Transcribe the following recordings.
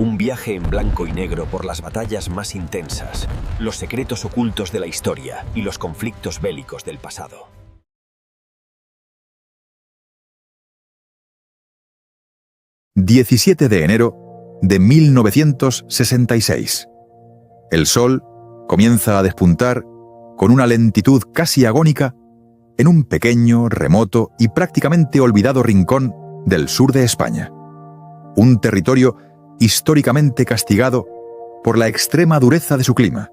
Un viaje en blanco y negro por las batallas más intensas, los secretos ocultos de la historia y los conflictos bélicos del pasado. ...17 de enero de 1966. El sol comienza a despuntar con una lentitud casi agónica en un pequeño, remoto y prácticamente olvidado rincón del sur de España. Un territorio históricamente castigado por la extrema dureza de su clima,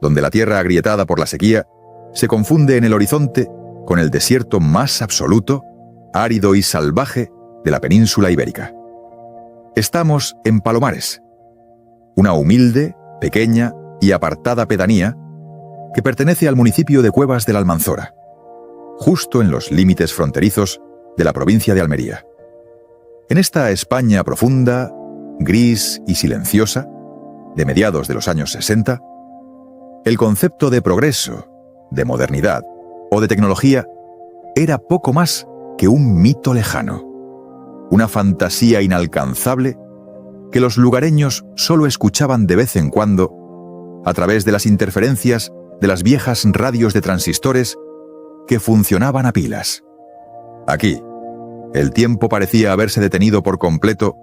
donde la tierra agrietada por la sequía se confunde en el horizonte con el desierto más absoluto, árido y salvaje de la península ibérica. Estamos en Palomares, una humilde, pequeña y apartada pedanía que pertenece al municipio de Cuevas de la Almanzora, justo en los límites fronterizos de la provincia de Almería. En esta España profunda, gris y silenciosa, de mediados de los años 60, el concepto de progreso, de modernidad o de tecnología era poco más que un mito lejano, una fantasía inalcanzable que los lugareños solo escuchaban de vez en cuando a través de las interferencias de las viejas radios de transistores que funcionaban a pilas. Aquí, el tiempo parecía haberse detenido por completo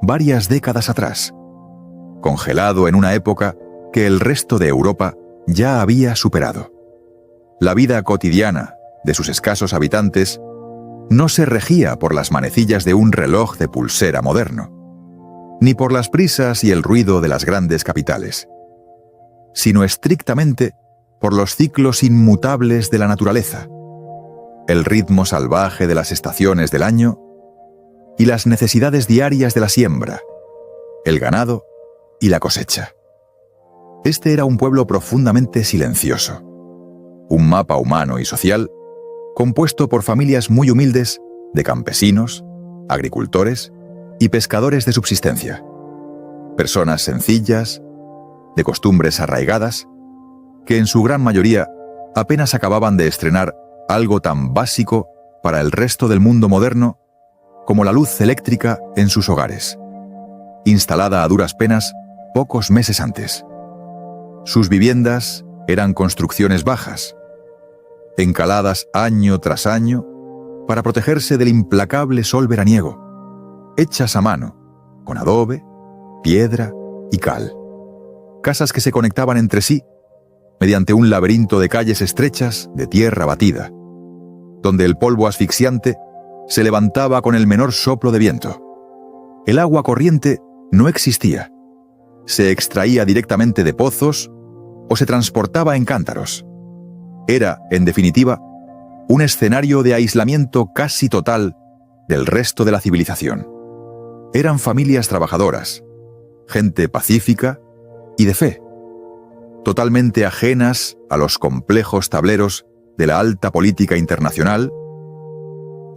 varias décadas atrás, congelado en una época que el resto de Europa ya había superado. La vida cotidiana de sus escasos habitantes no se regía por las manecillas de un reloj de pulsera moderno, ni por las prisas y el ruido de las grandes capitales, sino estrictamente por los ciclos inmutables de la naturaleza, el ritmo salvaje de las estaciones del año y las necesidades diarias de la siembra, el ganado y la cosecha. Este era un pueblo profundamente silencioso, un mapa humano y social compuesto por familias muy humildes de campesinos, agricultores y pescadores de subsistencia, personas sencillas, de costumbres arraigadas, que en su gran mayoría apenas acababan de estrenar algo tan básico para el resto del mundo moderno como la luz eléctrica en sus hogares, instalada a duras penas pocos meses antes. Sus viviendas eran construcciones bajas, encaladas año tras año para protegerse del implacable sol veraniego, hechas a mano, con adobe, piedra y cal. Casas que se conectaban entre sí mediante un laberinto de calles estrechas de tierra batida, donde el polvo asfixiante se levantaba con el menor soplo de viento. El agua corriente no existía. Se extraía directamente de pozos o se transportaba en cántaros. Era, en definitiva, un escenario de aislamiento casi total del resto de la civilización. Eran familias trabajadoras, gente pacífica y de fe, totalmente ajenas a los complejos tableros de la alta política internacional,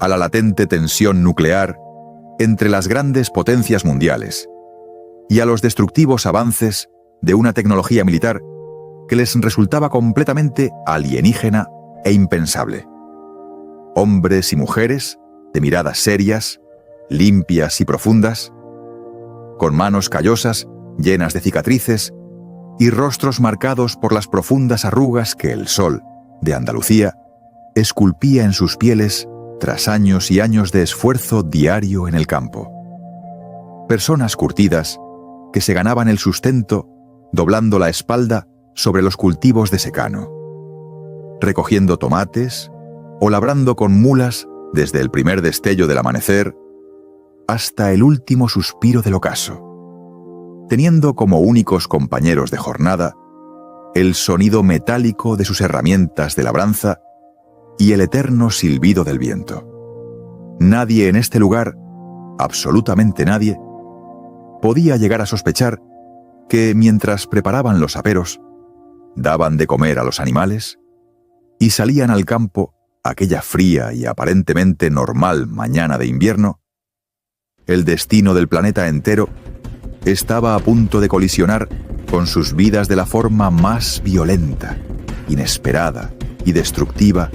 a la latente tensión nuclear entre las grandes potencias mundiales y a los destructivos avances de una tecnología militar que les resultaba completamente alienígena e impensable. Hombres y mujeres de miradas serias, limpias y profundas, con manos callosas llenas de cicatrices y rostros marcados por las profundas arrugas que el sol de Andalucía esculpía en sus pieles tras años y años de esfuerzo diario en el campo. Personas curtidas que se ganaban el sustento doblando la espalda sobre los cultivos de secano, recogiendo tomates o labrando con mulas desde el primer destello del amanecer hasta el último suspiro del ocaso, teniendo como únicos compañeros de jornada el sonido metálico de sus herramientas de labranza y el eterno silbido del viento. Nadie en este lugar, absolutamente nadie, podía llegar a sospechar que mientras preparaban los aperos, daban de comer a los animales y salían al campo aquella fría y aparentemente normal mañana de invierno, el destino del planeta entero estaba a punto de colisionar con sus vidas de la forma más violenta, inesperada y destructiva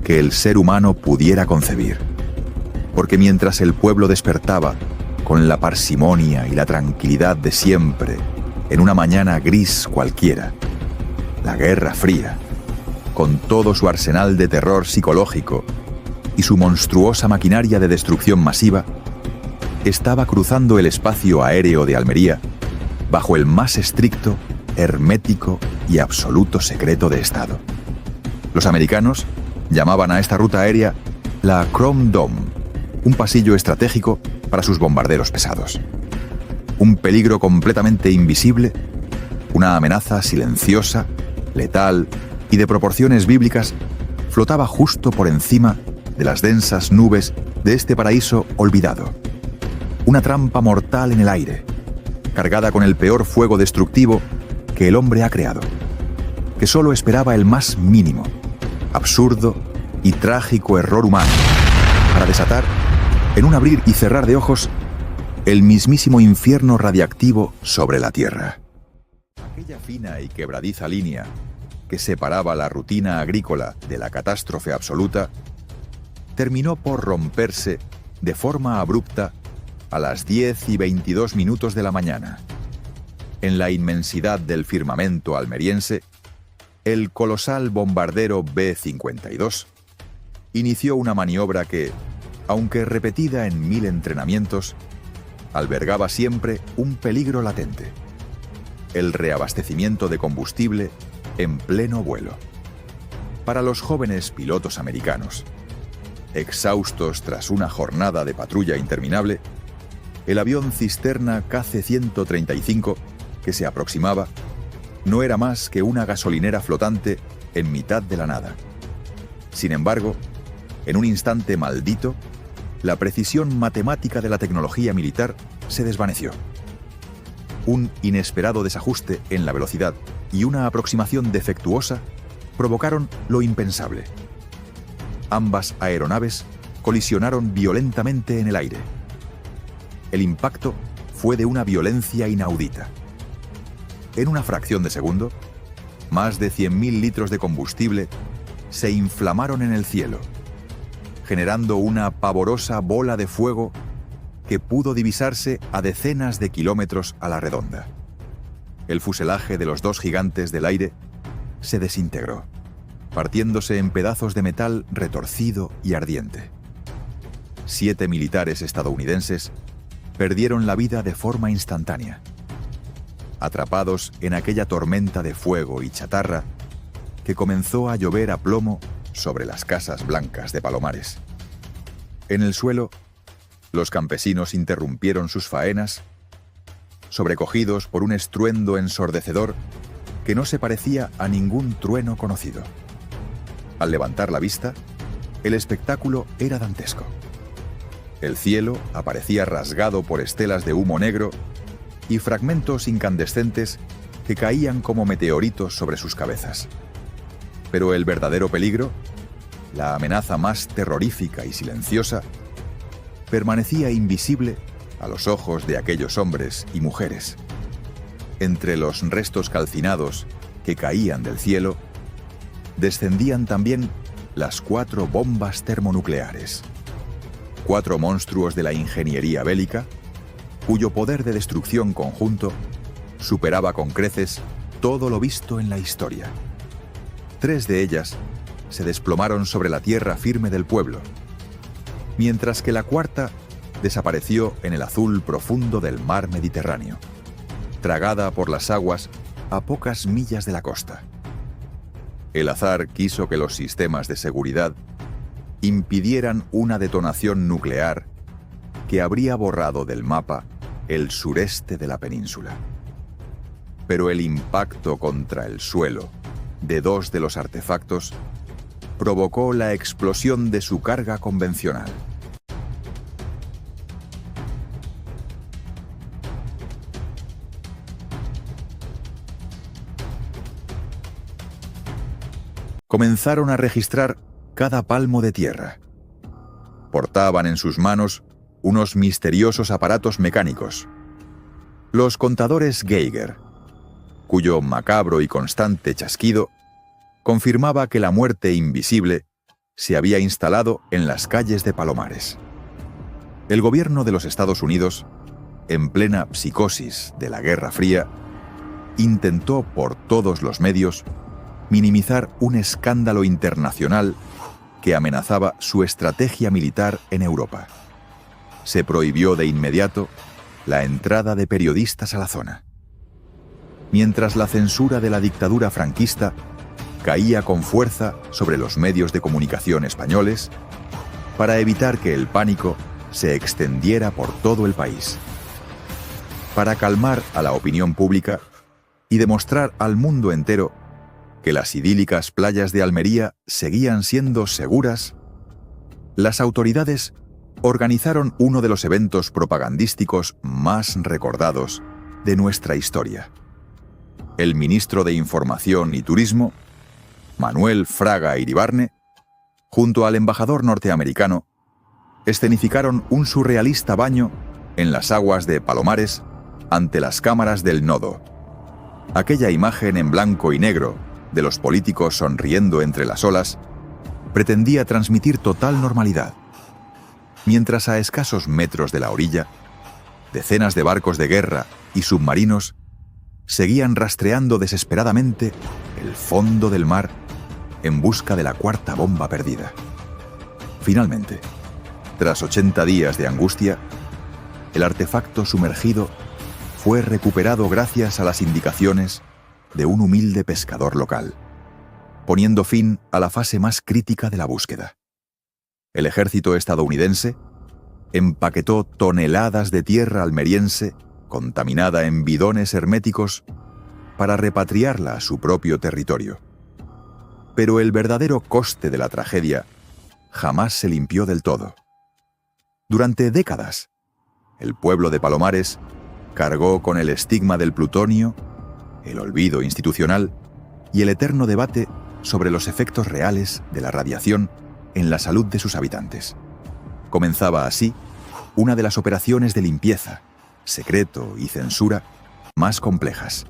que el ser humano pudiera concebir. Porque mientras el pueblo despertaba con la parsimonia y la tranquilidad de siempre, en una mañana gris cualquiera. La Guerra Fría, con todo su arsenal de terror psicológico y su monstruosa maquinaria de destrucción masiva, estaba cruzando el espacio aéreo de Almería bajo el más estricto, hermético y absoluto secreto de Estado. Los americanos llamaban a esta ruta aérea la Chrome Dome, un pasillo estratégico para sus bombarderos pesados. Un peligro completamente invisible, una amenaza silenciosa, letal y de proporciones bíblicas, flotaba justo por encima de las densas nubes de este paraíso olvidado. Una trampa mortal en el aire, cargada con el peor fuego destructivo que el hombre ha creado, que solo esperaba el más mínimo, absurdo y trágico error humano para desatar, en un abrir y cerrar de ojos, el mismísimo infierno radiactivo sobre la Tierra. Aquella fina y quebradiza línea que separaba la rutina agrícola de la catástrofe absoluta terminó por romperse de forma abrupta a las 10:22 de la mañana. En la inmensidad del firmamento almeriense, el colosal bombardero B-52 inició una maniobra que, aunque repetida en 1000 entrenamientos, albergaba siempre un peligro latente: el reabastecimiento de combustible en pleno vuelo. Para los jóvenes pilotos americanos, exhaustos tras una jornada de patrulla interminable, el avión cisterna KC-135 que se aproximaba no era más que una gasolinera flotante en mitad de la nada. Sin embargo, en un instante maldito, la precisión matemática de la tecnología militar se desvaneció. Un inesperado desajuste en la velocidad y una aproximación defectuosa provocaron lo impensable. Ambas aeronaves colisionaron violentamente en el aire. El impacto fue de una violencia inaudita. En una fracción de segundo, más de 100.000 litros de combustible se inflamaron en el cielo, generando una pavorosa bola de fuego que pudo divisarse a decenas de kilómetros a la redonda. El fuselaje de los dos gigantes del aire se desintegró, partiéndose en pedazos de metal retorcido y ardiente. 7 militares estadounidenses perdieron la vida de forma instantánea, atrapados en aquella tormenta de fuego y chatarra que comenzó a llover a plomo sobre las casas blancas de Palomares. En el suelo, los campesinos interrumpieron sus faenas, sobrecogidos por un estruendo ensordecedor que no se parecía a ningún trueno conocido. Al levantar la vista, el espectáculo era dantesco. El cielo aparecía rasgado por estelas de humo negro y fragmentos incandescentes que caían como meteoritos sobre sus cabezas. Pero el verdadero peligro, la amenaza más terrorífica y silenciosa, permanecía invisible a los ojos de aquellos hombres y mujeres. Entre los restos calcinados que caían del cielo, descendían también las 4 bombas termonucleares. 4 monstruos de la ingeniería bélica, cuyo poder de destrucción conjunto superaba con creces todo lo visto en la historia. 3 de ellas se desplomaron sobre la tierra firme del pueblo, mientras que la 4ª desapareció en el azul profundo del mar Mediterráneo, tragada por las aguas a pocas millas de la costa. El azar quiso que los sistemas de seguridad impidieran una detonación nuclear que habría borrado del mapa el sureste de la península. Pero el impacto contra el suelo de 2 de los artefactos provocó la explosión de su carga convencional. Comenzaron a registrar cada palmo de tierra. Portaban en sus manos unos misteriosos aparatos mecánicos, los contadores Geiger, cuyo macabro y constante chasquido confirmaba que la muerte invisible se había instalado en las calles de Palomares. El gobierno de los Estados Unidos en plena psicosis de la Guerra Fría, intentó por todos los medios minimizar un escándalo internacional que amenazaba su estrategia militar en Europa. Se prohibió de inmediato la entrada de periodistas a la zona. Mientras la censura de la dictadura franquista caía con fuerza sobre los medios de comunicación españoles, para evitar que el pánico se extendiera por todo el país. Para calmar a la opinión pública y demostrar al mundo entero que las idílicas playas de Almería seguían siendo seguras, las autoridades organizaron uno de los eventos propagandísticos más recordados de nuestra historia. El ministro de Información y Turismo, Manuel Fraga Iribarne, junto al embajador norteamericano, escenificaron un surrealista baño en las aguas de Palomares ante las cámaras del Nodo. Aquella imagen en blanco y negro de los políticos sonriendo entre las olas pretendía transmitir total normalidad, mientras a escasos metros de la orilla, decenas de barcos de guerra y submarinos seguían rastreando desesperadamente el fondo del mar en busca de la cuarta bomba perdida. Finalmente, tras 80 días de angustia, el artefacto sumergido fue recuperado gracias a las indicaciones de un humilde pescador local, poniendo fin a la fase más crítica de la búsqueda. El ejército estadounidense empaquetó toneladas de tierra almeriense contaminada en bidones herméticos para repatriarla a su propio territorio. Pero el verdadero coste de la tragedia jamás se limpió del todo. Durante décadas, el pueblo de Palomares cargó con el estigma del plutonio, el olvido institucional y el eterno debate sobre los efectos reales de la radiación en la salud de sus habitantes. Comenzaba así una de las operaciones de limpieza, secreto y censura más complejas,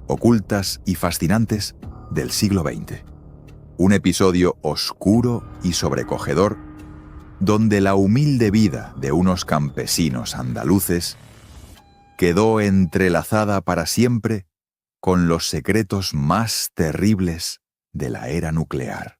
ocultas y fascinantes del siglo XX. Un episodio oscuro y sobrecogedor donde la humilde vida de unos campesinos andaluces quedó entrelazada para siempre con los secretos más terribles de la era nuclear.